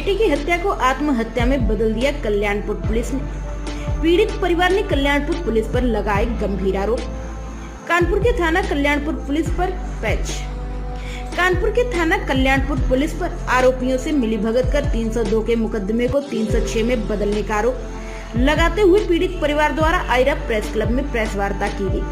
बेटे की हत्या को आत्महत्या में बदल दिया कल्याणपुर पुलिस ने। पीड़ित परिवार ने कल्याणपुर पुलिस पर लगाए गंभीर आरोप। कानपुर के थाना कल्याणपुर पुलिस पर पैच। कानपुर के थाना कल्याणपुर पुलिस पर आरोपियों से मिलीभगत कर 302 के मुकदमे को 306 में बदलने का आरोप लगाते हुए पीड़ित परिवार द्वारा आयरा प्रेस क्लब में प्रेस वार्ता की गई।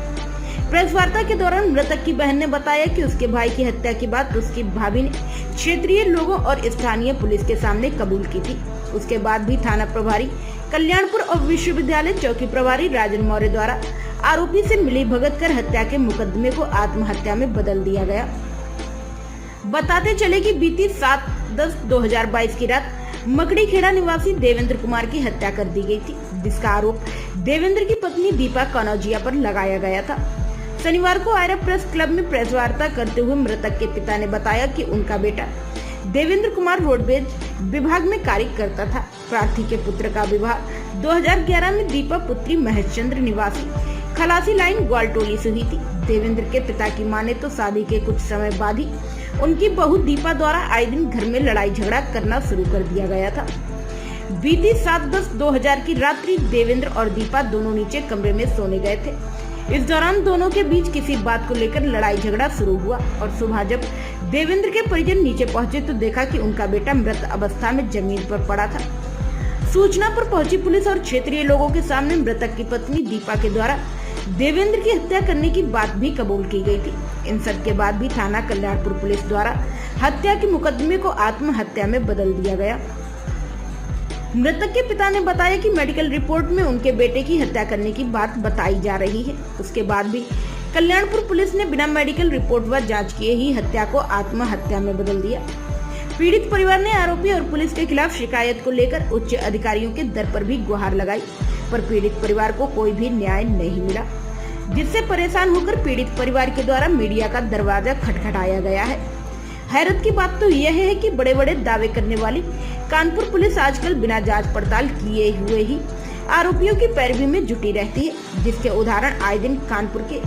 प्रेस वार्ता के दौरान मृतक की बहन ने बताया कि उसके भाई की हत्या की बात उसकी भाभी ने क्षेत्रीय लोगों और स्थानीय पुलिस के सामने कबूल की थी। उसके बाद भी थाना प्रभारी कल्याणपुर और विश्वविद्यालय चौकी प्रभारी राजन मौर्य द्वारा आरोपी से मिलीभगत कर हत्या के मुकदमे को आत्महत्या में बदल दिया गया। बताते चले कि बीती 7/10/2022 की रात मकड़ीखेड़ा निवासी देवेंद्र कुमार की हत्या कर दी गई थी, जिसका आरोप देवेंद्र की पत्नी दीपा कनौजिया पर लगाया गया था। शनिवार को आयरा प्रेस क्लब में प्रेस वार्ता करते हुए मृतक के पिता ने बताया कि उनका बेटा देवेंद्र कुमार रोडवेज विभाग में कार्य करता था। प्रार्थी के पुत्र का विवाह 2011 में दीपा पुत्री महेशचंद्र निवासी खलासी लाइन ग्वालटोली से हुई थी। देवेंद्र के पिता की माने तो शादी के कुछ समय बाद ही उनकी बहू दीपा द्वारा आए दिन घर में लड़ाई झगड़ा करना शुरू कर दिया गया था। बीती 7/10/2000 की रात्रि देवेंद्र और दीपा दोनों नीचे कमरे में सोने गए थे। इस दौरान दोनों के बीच किसी बात को लेकर लड़ाई झगड़ा शुरू हुआ और सुबह जब देवेंद्र के परिजन नीचे पहुंचे तो देखा कि उनका बेटा मृत अवस्था में जमीन पर पड़ा था। सूचना पर पहुंची पुलिस और क्षेत्रीय लोगों के सामने मृतक की पत्नी दीपा के द्वारा देवेंद्र की हत्या करने की बात भी कबूल की गई थी। इन सब के बाद भी थाना कल्याणपुर पुलिस द्वारा हत्या के मुकदमे को आत्महत्या में बदल दिया गया। मृतक के पिता ने बताया कि मेडिकल रिपोर्ट में उनके बेटे की हत्या करने की बात बताई जा रही है। उसके बाद भी कल्याणपुर पुलिस ने बिना मेडिकल रिपोर्ट व जांच किए ही हत्या को आत्महत्या में बदल दिया। पीड़ित परिवार ने आरोपी और पुलिस के खिलाफ शिकायत को लेकर उच्च अधिकारियों के दर पर भी गुहार लगाई, पर पीड़ित परिवार को कोई भी न्याय नहीं मिला, जिससे परेशान होकर पीड़ित परिवार के द्वारा मीडिया का दरवाजा खटखटाया गया है। हैरत की बात तो यह है कि बड़े बड़े दावे करने वाली कानपुर पुलिस आजकल बिना जांच पड़ताल किए हुए ही आरोपियों की पैरवी में जुटी रहती है, जिसके उदाहरण आए दिन कानपुर के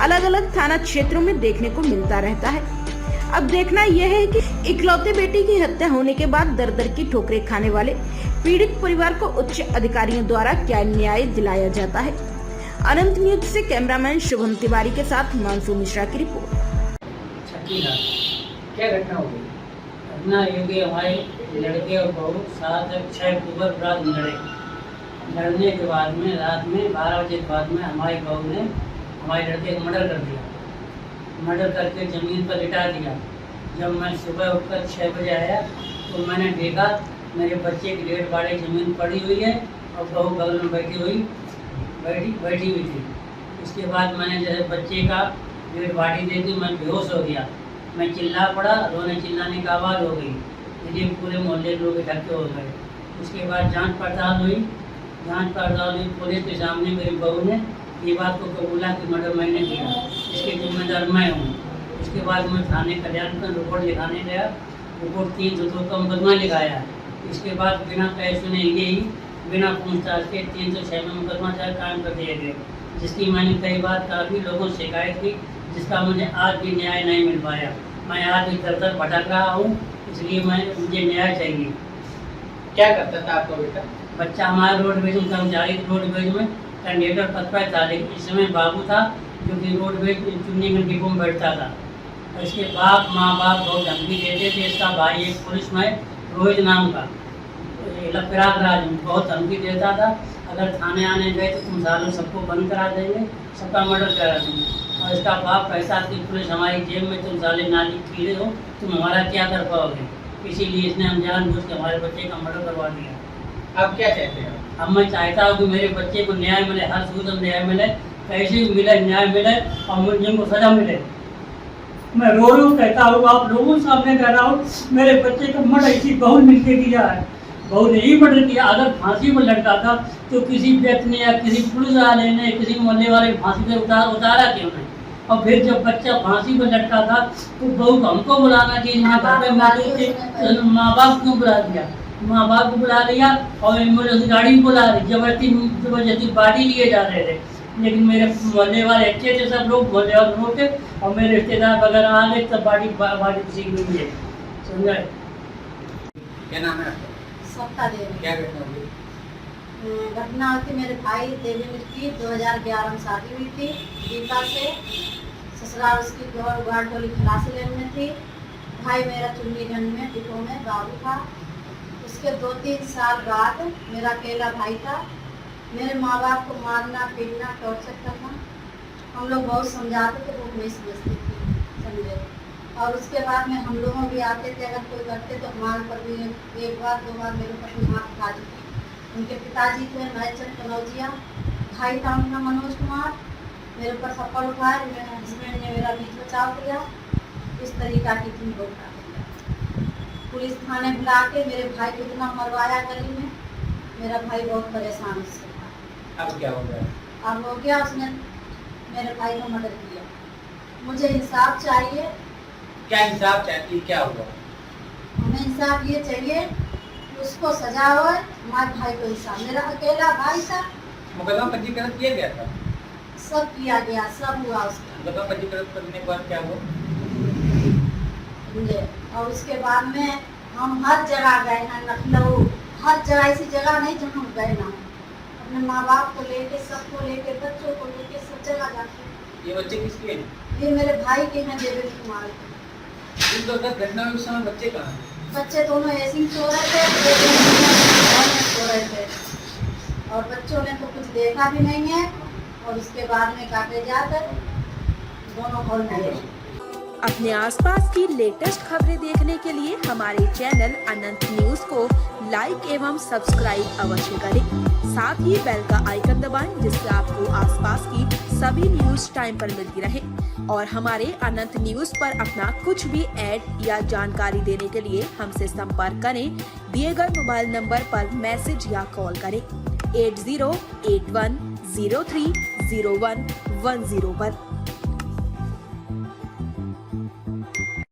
अलग अलग थाना क्षेत्रों में देखने को मिलता रहता है। अब देखना यह है कि इकलौते बेटे की हत्या होने के बाद दर दर की ठोकरें खाने वाले पीड़ित परिवार को उच्च अधिकारियों द्वारा क्या न्याय दिलाया जाता है। अनंत न्यूज से कैमरामैन शुभम तिवारी के साथ मानसू मिश्रा की रिपोर्ट। क्या घटना हो गई? घटना ये कि हमारे लड़के और बहू 6 अक्टूबर रात लड़ने के बाद में रात में 12 बजे के बाद में हमारी बहू ने हमारे लड़के का मर्डर कर दिया। मर्डर करके ज़मीन पर लिटा दिया। जब मैं सुबह उठकर 6 बजे आया तो मैंने देखा मेरे बच्चे की डेड बॉडी ज़मीन पड़ी हुई है और बहू बगल में बैठी हुई थी। उसके बाद मैंने जैसे बच्चे का डेड बॉडी देखी, मैं बेहोश हो गया। मैं चिल्ला पड़ा, रोने चिल्लाने की आवाज़ हो गई, मुझे पूरे मोहल्ले के लोग इकट्ठे हो गए। उसके बाद जांच पड़ताल हुई। पुलिस के सामने मेरी बहू ने ये बात को कबूला कि मर्डर मैंने किया, इसके जिम्मेदार मैं हूँ। उसके बाद मैं थाने कल्याणपुर रिपोर्ट लिखाने गया। रिपोर्ट 302 का मुकदमा लिखाया। इसके बाद बिना कहे सुने ही बिना पूछताछ के 306 में मुकदमा कायम कर दिए गए, जिसकी मैंने कई बार काफ़ी लोगों से शिकायत की, जिसका मुझे आज भी न्याय नहीं मिल पाया। मैं आज भी दर दर भटक रहा हूँ, इसलिए मुझे न्याय चाहिए। क्या करता था आपका बेटा? बच्चा हमारा रोडवेज में कर्मचारी, रोडवेज में कैंडिडेटर पद पर था, लेकिन इस समय बाबू था जो कि रोडवेज चुनने डिपो में बैठता था। और इसके बाप माँ बाप बहुत धमकी देते थे। इसका भाई एक पुलिस में रोहित नाम का प्रयागराज में बहुत धमकी देता था, अगर थाने आने गए तो तुम सालों सबको बंद करा देंगे, सबका मर्डर करा देंगे। और इसका बाप पैसा की पुलिस हमारी जेब में, तुम साले नाली कीड़े हो, तुम हमारा क्या कर पाओगे। इसीलिए इसने हम जानबूझ के हमारे बच्चे का मर्डर करवा दिया। आप क्या चाहते हैं? अब मैं चाहता हूँ कि मेरे बच्चे को न्याय मिले, हर सूझ न्याय मिले, कैसे भी मिले न्याय मिले और मुझे को सजा मिले। मैं रो कहता हूँ, आप लोगों के सामने कह रहा हूँ, मेरे बच्चे का मर्डर इसी बहू मिलके किया है। बहू ने ही मर्डर किया। अगर फांसी पर लटका था तो किसी व्यक्ति ने या किसी पुलिस वाले ने, किसी मोहल्ले वाले फांसी पर उतारा क्यों नहीं? और फिर जब बच्चा फांसी पर लटका था तो बहू को हमको बुलाना चाहिए, यहाँ घर पे मौजूद थे, माँ बाप क्यों बुला दिया? माँ बाप को बुला लिया और एम्बुलेंस गाड़ी बुला दी, जबरदस्ती बाड़ी लिए जा रहे थे। लेकिन मेरे मोहल्ले वाले अच्छे थे, सब लोग मोहल्ले वाले लोग थे और मेरे रिश्तेदार वगैरह आ गए, तब बाड़ी सीख हुई है। समझे? क्या नाम है आपका? सप्ताह देवी। क्या घटना हुई? घटना होती मेरे भाई देवी की 2011 में शादी हुई थी गीता से। ससुराल उसकी घाटोली खलासी लेन में थी। भाई मेरा चुन्नीगंज में डिपो में बाबू था। उसके 2-3 साल बाद मेरा अकेला भाई था। मेरे माँ बाप को मारना पीटना टॉर्चर करना, हम लोग बहुत समझाते थे, वो नहीं समझती थी, समझे। और उसके बाद में हम लोगों भी आते थे, अगर कोई करते तो हमारे पर भी 1 बार 2 बार मेरे पर भी हाथ उठा दी थी। उनके पिताजी थे मैचंद कनौजिया, भाई था उनका मनोज कुमार, मेरे ऊपर थप्पड़ उठाए, मेरे हस्बैंड ने मेरा बीच बचाव किया। इस तरीका की थी लोग। पुलिस थाने बुला के मेरे भाई को इतना मरवाया गली में, मेरा भाई बहुत परेशान उससे था। अब क्या हो गया? अब हो गया, उसने मेरे भाई को मर्डर किया। मुझे इंसाफ चाहिए। क्या इंसाफ चाहती, क्या हुआ? हमें इंसाफ ये चाहिए कि उसको सजा हो, हमारे भाई को इंसाफ। मेरा अकेला भाई था। मुकदमा पंजीकरण किया गया था? सब किया गया, सब हुआ उसका। मुकदमा पंजीकरण करने के बाद क्या हुआ? और उसके बाद में हम हर जगह गए हैं, लखनऊ, हर जगह, ऐसी जगह नहीं जहाँ हम गए ना। अपने माँ बाप को लेके, सबको लेके, बच्चों को लेके सब जगह जाते। ये बच्चे किसके हैं? ये मेरे भाई के हैं, देवेंद्र कुमार के। इस वक्त घटना में उस समय बच्चे कहाँ हैं? बच्चे दोनों ऐसे ही सो रहे थे, सो रहे थे, और बच्चों ने तो कुछ देखा भी नहीं है। और उसके बाद में काटे जाकर दोनों हॉल में गए। अपने आसपास की लेटेस्ट खबरें देखने के लिए हमारे चैनल अनंत न्यूज को लाइक एवं सब्सक्राइब अवश्य करें। साथ ही बेल का आइकन दबाएं, जिससे आपको आसपास की सभी न्यूज टाइम पर मिलती रहे। और हमारे अनंत न्यूज पर अपना कुछ भी ऐड या जानकारी देने के लिए हमसे संपर्क करें। दिए गए मोबाइल नंबर पर मैसेज या कॉल करें 8081030110 पर।